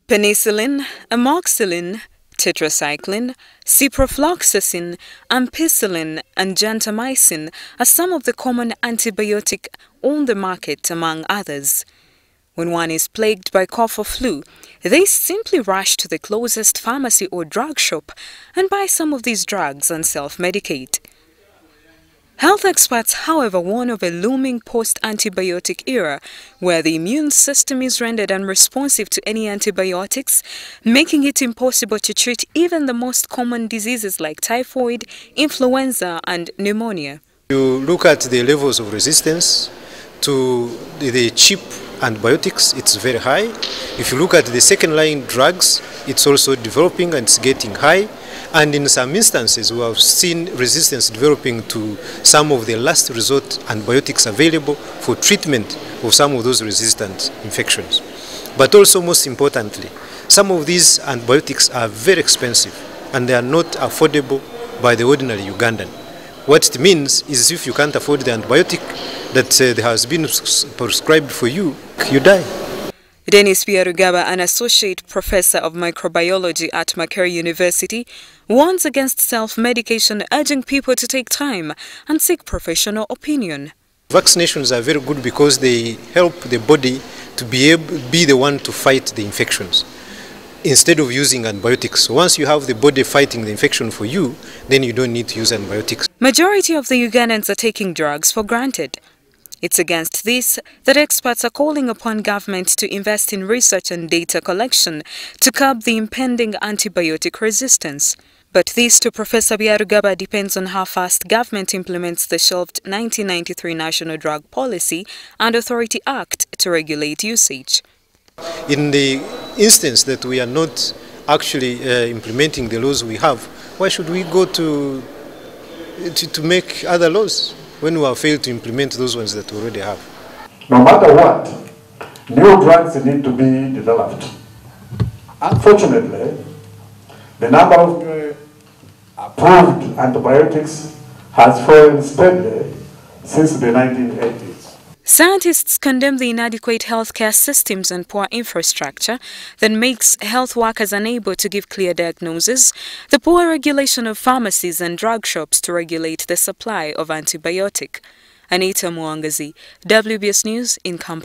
Penicillin, amoxicillin, tetracycline, ciprofloxacin, ampicillin and gentamicin are some of the common antibiotics on the market, among others. When one is plagued by cough or flu, they simply rush to the closest pharmacy or drug shop and buy some of these drugs and self-medicate. Health experts, however, warn of a looming post-antibiotic era where the immune system is rendered unresponsive to any antibiotics, making it impossible to treat even the most common diseases like typhoid, influenza and pneumonia. You look at the levels of resistance to the cheap antibiotics, it's very high. If you look at the second-line drugs, it's also developing and it's getting high. And in some instances, we have seen resistance developing to some of the last resort antibiotics available for treatment of some of those resistant infections. But also, most importantly, some of these antibiotics are very expensive and they are not affordable by the ordinary Ugandan. What it means is if you can't afford the antibiotic that has been prescribed for you, you die. Dennis Byarugaba, an associate professor of microbiology at Makerere University, warns against self-medication, urging people to take time and seek professional opinion. Vaccinations are very good because they help the body to be the one to fight the infections instead of using antibiotics. Once you have the body fighting the infection for you, then you don't need to use antibiotics. Majority of the Ugandans are taking drugs for granted. It's against this that experts are calling upon government to invest in research and data collection to curb the impending antibiotic resistance. But this, to Professor Byarugaba, depends on how fast government implements the shelved 1993 National Drug Policy and Authority Act to regulate usage. In the instance that we are not actually implementing the laws we have, why should we go to make other laws when we have failed to implement those ones that we already have? No matter what, new drugs need to be developed. Unfortunately, the number of approved antibiotics has fallen steadily since the 1980s. Scientists condemn the inadequate healthcare systems and poor infrastructure that makes health workers unable to give clear diagnoses, the poor regulation of pharmacies and drug shops to regulate the supply of antibiotic. Anita Mwangazi, WBS News in Kampala.